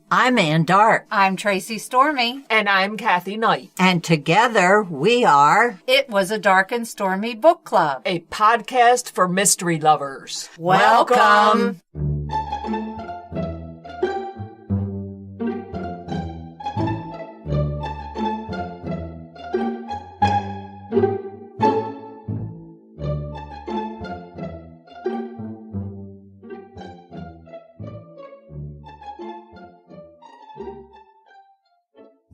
I'm Ann Dart. I'm Tracy Stormy. And I'm Kathy Knight. And together we are... It Was a Dark and Stormy Book Club. A podcast for mystery lovers. Welcome.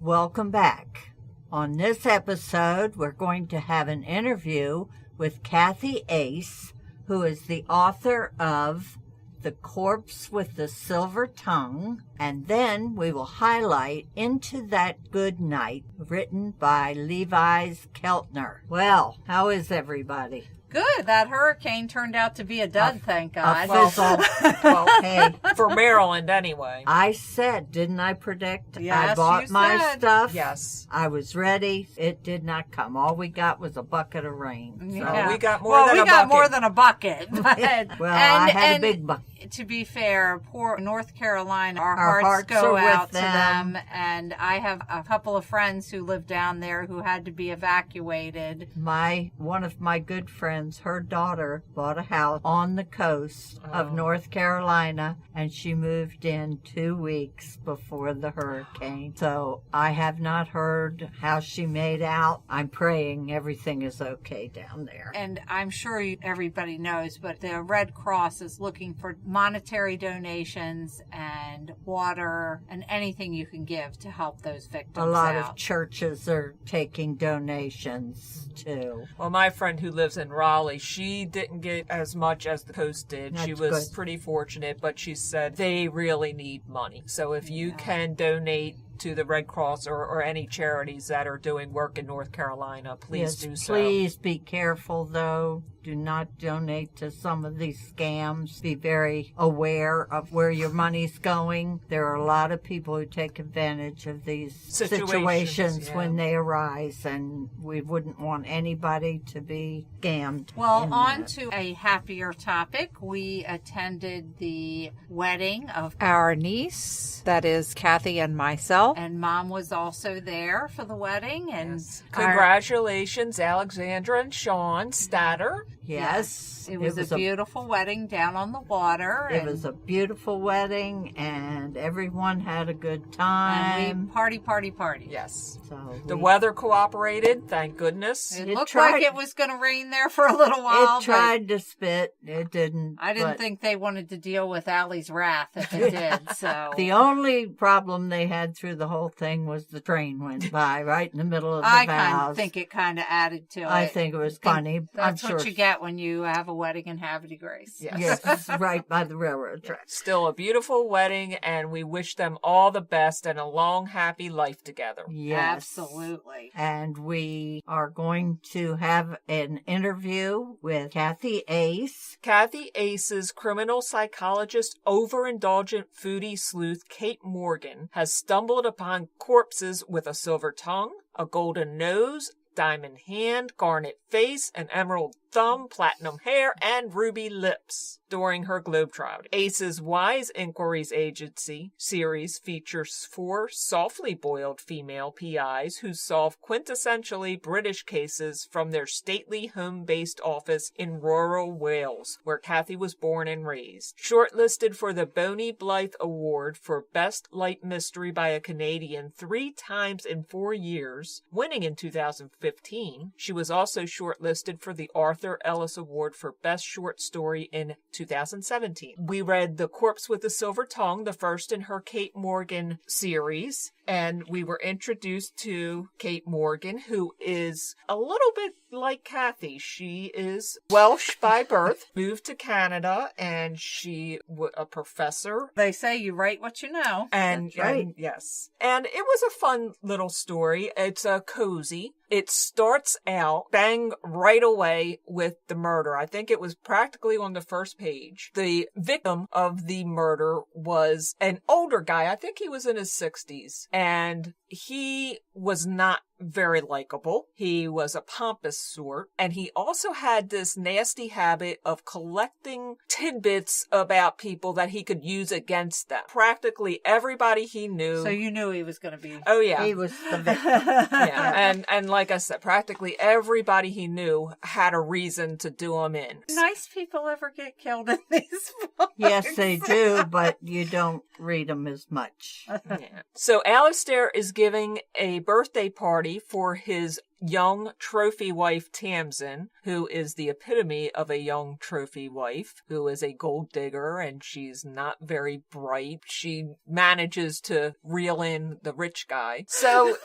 Welcome back. On this episode, we're going to have an interview with Cathy Ace, who is the author of The Corpse with the Silver Tongue, and then we will highlight Into That Good Night, written by Levis Keltner. Well, how is everybody? Good. That hurricane turned out to be a dud, thank God. Well, hey, For Maryland, anyway. I said, didn't I predict? Yes, I bought you my said. stuff. Yes. I was ready. It did not come. All we got was a bucket of rain. So. Yeah. We got more than a bucket. We got more than a bucket. Well, I had a big bucket. To be fair, poor North Carolina, our Our hearts hearts go are out with to them. them. And I have a couple of friends who live down there who had to be evacuated. One of my good friends, her daughter bought a house on the coast of North Carolina, and she moved in 2 weeks before the hurricane. So I have not heard how she made out. I'm praying everything is okay down there. And I'm sure everybody knows, but the Red Cross is looking for monetary donations and water and anything you can give to help those victims A lot out. of churches are taking donations too. Well, my friend who lives in Raleigh, she didn't get as much as the coast did. That's she was good. pretty fortunate, but she said they really need money. So if you can donate to the Red Cross or any charities that are doing work in North Carolina, please do so. Please be careful, though. Do not donate to some of these scams. Be very aware of where your money's going. There are a lot of people who take advantage of these situations when they arise, and we wouldn't want anybody to be scammed. Well, on to a happier topic. We attended the wedding of our niece, that is Kathy and myself, and Mom was also there for the wedding. And Congratulations, Alexandra and Sean Statter. Yes. It was a beautiful wedding down on the water. It was a beautiful wedding, and everyone had a good time. And we party. Yes. So The weather cooperated, thank goodness. It looked like it was going to rain there for a little while. It tried to spit. It didn't. I didn't think they wanted to deal with Allie's wrath if it did. So The only problem they had through the whole thing was the train went by right in the middle of the I vows. kind of think it kind of added to it. I think it was funny. That's I'm what sure. you get when you have a wedding in Havre Grace. Yes. Yes, right by the railroad tracks. Still a beautiful wedding, and we wish them all the best and a long, happy life together. Yes. Absolutely. And we are going to have an interview with Cathy Ace. Cathy Ace's criminal psychologist, overindulgent foodie sleuth Cait Morgan has stumbled upon corpses with a silver tongue, a golden nose, diamond hand, garnet face, an emerald thumb, platinum hair, and ruby lips during her globetrotting. Ace's Wise Inquiries Agency series features 4 softly boiled female PIs who solve quintessentially British cases from their stately home-based office in rural Wales, where Cathy was born and raised. Shortlisted for the Boney Blythe Award for Best Light Mystery by a Canadian 3 times in 4 years, winning in 2015, she was also shortlisted for the Arthur Ellis Award for Best Short Story in 2017. We read The Corpse with the Silver Tongue, the first in her Cait Morgan series, and we were introduced to Cait Morgan, who is a little bit like Cathy. She is Welsh by birth, moved to Canada, and she was a professor. They say you write what you know. And, right. and yes. And it was a fun little story. It's a cozy. It starts out bang right away with the murder. I think it was practically on the first page. The victim of the murder was an older guy. I think he was in his 60s. And he was not very likable. He was a pompous sort, and he also had this nasty habit of collecting tidbits about people that he could use against them. Practically everybody he knew. So you knew he was going to be... Oh, yeah. He was the victim. Yeah, and like I said, practically everybody he knew had a reason to do him in. Nice people ever get killed in these books. Yes, they do, but you don't read them as much. Yeah. So Alistair is giving a birthday party for his young trophy wife Tamsin, who is the epitome of a young trophy wife, who is a gold digger, and she's not very bright. She manages to reel in the rich guy. So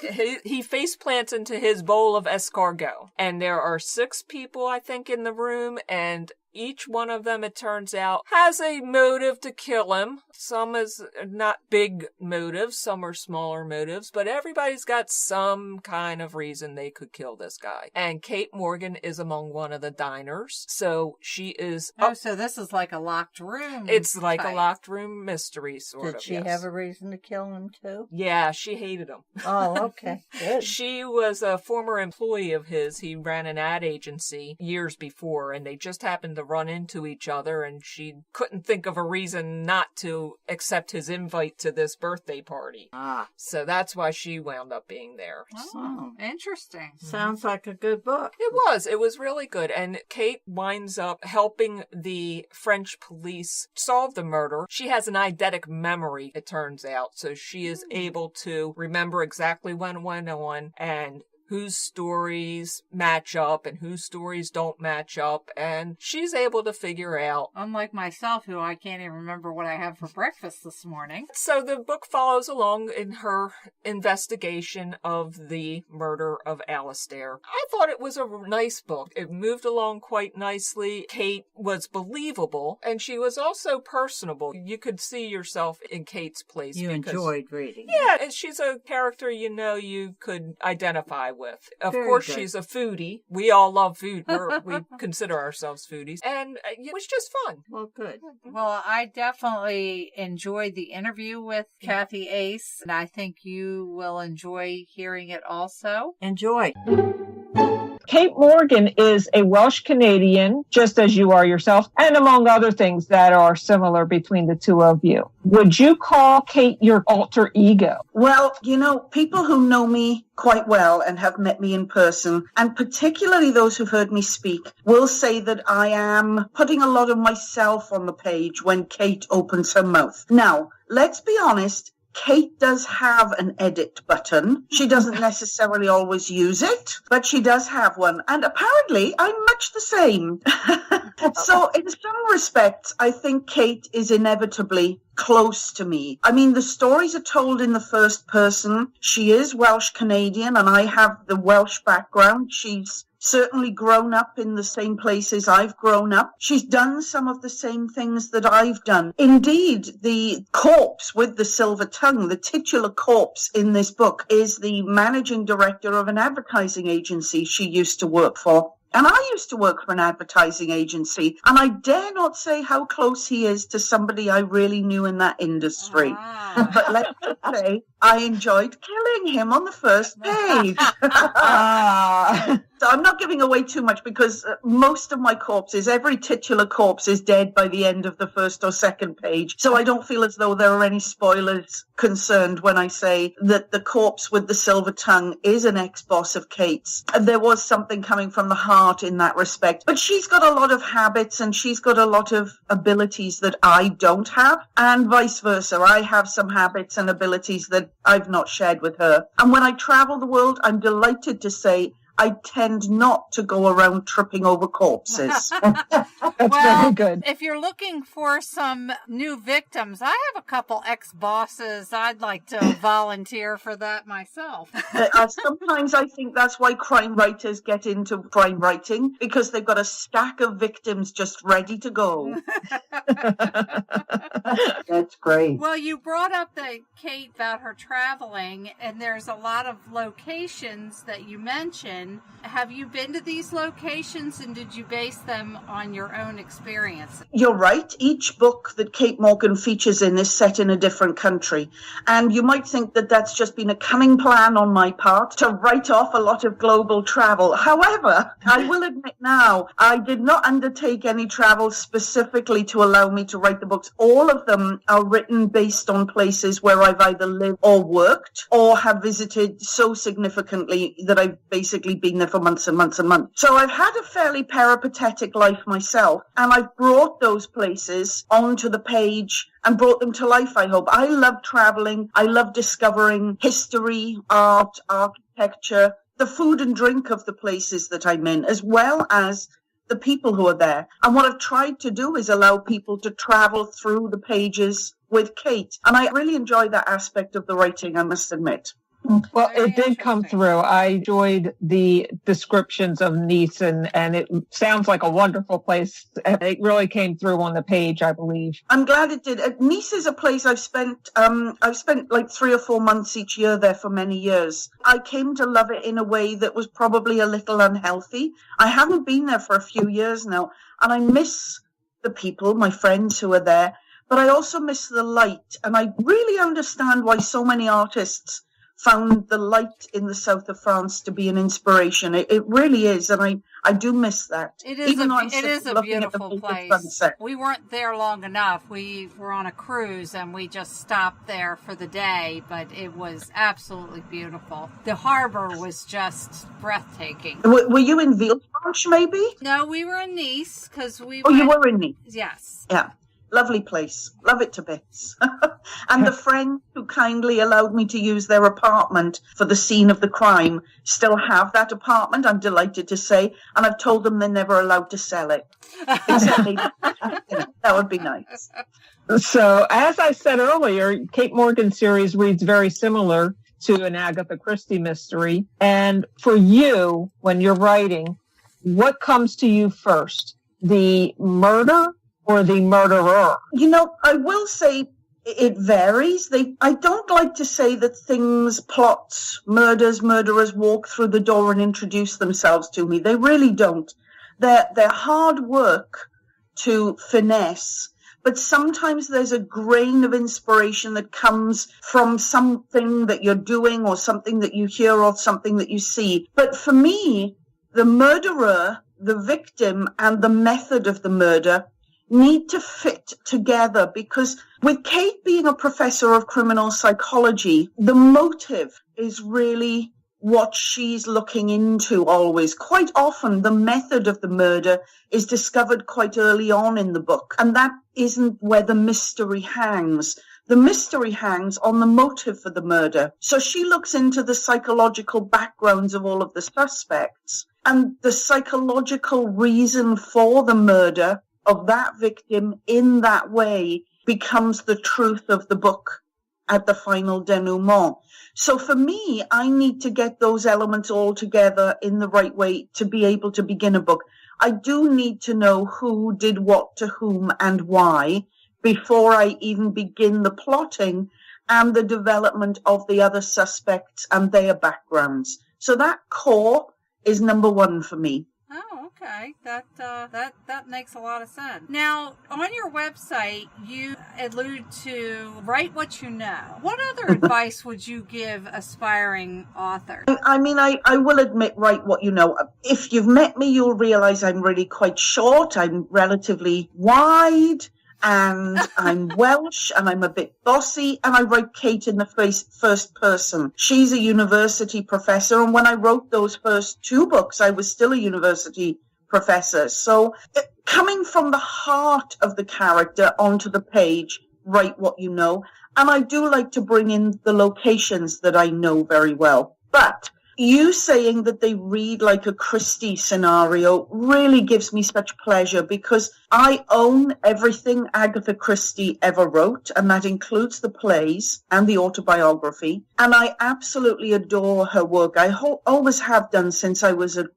he face plants into his bowl of escargot. And there are 6 people, I think, in the room, and each one of them, it turns out, has a motive to kill him. Some is not big motives, some are smaller motives, but everybody's got some kind of reason they could kill this guy. And Cait Morgan is among one of the diners, so she is... Oh, so this is like a locked room. It's like type. a locked room mystery, sort of. Did she yes. have a reason to kill him, too? Yeah, she hated him. Oh, okay. Good. She was a former employee of his. He ran an ad agency years before, and they just happened to run into each other, and she couldn't think of a reason not to accept his invite to this birthday party. Ah. So that's why she wound up being there. Oh, interesting. Sounds like a good book. It was really good. And Cait winds up helping the French police solve the murder. She has an eidetic memory, it turns out. So she is able to remember exactly when it went on and whose stories match up and whose stories don't match up. And she's able to figure out. Unlike myself, who I can't even remember what I had for breakfast this morning. So the book follows along in her investigation of the murder of Alistair. I thought it was a nice book. It moved along quite nicely. Cait was believable, and she was also personable. You could see yourself in Cait's place. You enjoyed reading. Yeah, and she's a character you could identify with. Of Very course, good. she's a foodie. We all love food. We consider ourselves foodies. And it was just fun. Well, good. Well, I definitely enjoyed the interview with Cathy Ace, and I think you will enjoy hearing it also. Enjoy. Cait Morgan is a Welsh Canadian, just as you are yourself, and among other things that are similar between the two of you. Would you call Cait your alter ego? Well, people who know me quite well and have met me in person, and particularly those who've heard me speak, will say that I am putting a lot of myself on the page when Cait opens her mouth. Now, let's be honest. Cait does have an edit button. She doesn't necessarily always use it, but she does have one. And apparently, I'm much the same. So in some respects, I think Cait is inevitably close to me. I mean, the stories are told in the first person. She is Welsh Canadian, and I have the Welsh background. She's certainly grown up in the same places I've grown up. She's done some of the same things that I've done. Indeed, the corpse with the silver tongue, the titular corpse in this book, is the managing director of an advertising agency she used to work for. And I used to work for an advertising agency, and I dare not say how close he is to somebody I really knew in that industry. Ah. But let's just say I enjoyed killing him on the first page. So I'm not giving away too much because most of my corpses, every titular corpse is dead by the end of the first or second page. So I don't feel as though there are any spoilers concerned when I say that the corpse with the silver tongue is an ex-boss of Cait's. There was something coming from the heart in that respect. But she's got a lot of habits and she's got a lot of abilities that I don't have, and vice versa. I have some habits and abilities that I've not shared with her. And when I travel the world, I'm delighted to say I tend not to go around tripping over corpses. That's Well, very good. if you're looking for some new victims, I have a couple ex-bosses. I'd like to volunteer for that myself. Sometimes I think that's why crime writers get into crime writing, because they've got a stack of victims just ready to go. That's great. Well, you brought up the Cait about her traveling, and there's a lot of locations that you mentioned. Morgan. Have you been to these locations, and did you base them on your own experience? You're right. Each book that Cait Morgan features in is set in a different country. And you might think that that's just been a cunning plan on my part to write off a lot of global travel. However, I will admit now, I did not undertake any travel specifically to allow me to write the books. All of them are written based on places where I've either lived or worked or have visited so significantly that I've basically been there for months and months and months. So I've had a fairly peripatetic life myself, and I've brought those places onto the page and brought them to life, I hope. I love traveling. I love discovering history, art, architecture, the food and drink of the places that I'm in, as well as the people who are there. And what I've tried to do is allow people to travel through the pages with Cait. And I really enjoy that aspect of the writing, I must admit. Well, it did come through. I enjoyed the descriptions of Nice, and it sounds like a wonderful place. And it really came through on the page, I believe. I'm glad it did. Nice is a place I've spent like 3 or 4 months each year there for many years. I came to love it in a way that was probably a little unhealthy. I haven't been there for a few years now, and I miss the people, my friends who are there, but I also miss the light. And I really understand why so many artists found the light in the south of France to be an inspiration. It really is, and I do miss that. It is a beautiful place. Sunset. We weren't there long enough. We were on a cruise, and we just stopped there for the day, but it was absolutely beautiful. The harbor was just breathtaking. Were you in Villefranche, maybe? No, we were in Nice, because we Oh, you were in Nice? Yes. Yeah. Lovely place. Love it to bits. And the friend who kindly allowed me to use their apartment for the scene of the crime still have that apartment, I'm delighted to say. And I've told them they're never allowed to sell it. Except maybe, that would be nice. So, as I said earlier, Cait Morgan's series reads very similar to an Agatha Christie mystery. And for you, when you're writing, what comes to you first? The murder or the murderer? You know, I will say it varies. I don't like to say that things, plots, murderers walk through the door and introduce themselves to me. They really don't. They're hard work to finesse, but sometimes there's a grain of inspiration that comes from something that you're doing or something that you hear or something that you see. But for me, the murderer, the victim, and the method of the murder need to fit together, because with Cait being a professor of criminal psychology, the motive is really what she's looking into always. Quite often, the method of the murder is discovered quite early on in the book, and that isn't where the mystery hangs. The mystery hangs on the motive for the murder. So she looks into the psychological backgrounds of all of the suspects, and the psychological reason for the murder of that victim in that way becomes the truth of the book at the final denouement. So for me, I need to get those elements all together in the right way to be able to begin a book. I do need to know who did what to whom and why before I even begin the plotting and the development of the other suspects and their backgrounds. So that core is number one for me. Oh, okay. That makes a lot of sense. Now, on your website, you allude to write what you know. What other advice would you give aspiring authors? I mean, I will admit, write what you know. If you've met me, you'll realize I'm really quite short. I'm relatively wide, and I'm Welsh, and I'm a bit bossy, and I write Cait in the first person. She's a university professor, and when I wrote those first 2 books, I was still a university professor. So coming from the heart of the character onto the page, write what you know. And I do like to bring in the locations that I know very well. But you saying that they read like a Christie scenario really gives me such pleasure, because I own everything Agatha Christie ever wrote, and that includes the plays and the autobiography. And I absolutely adore her work. I always have done since I was a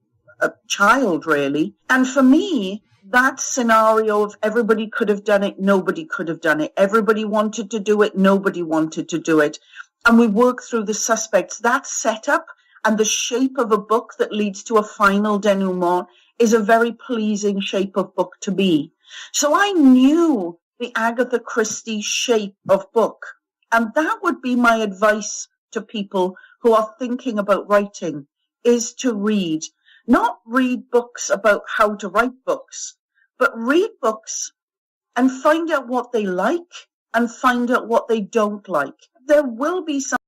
child, really. And for me, that scenario of everybody could have done it, nobody could have done it. Everybody wanted to do it, nobody wanted to do it. And we work through the suspects. That setup, And the shape of a book that leads to a final denouement is a very pleasing shape of book to be. So I knew the Agatha Christie shape of book. And that would be my advice to people who are thinking about writing, is to read. Not read books about how to write books, but read books and find out what they like and find out what they don't like. There will be some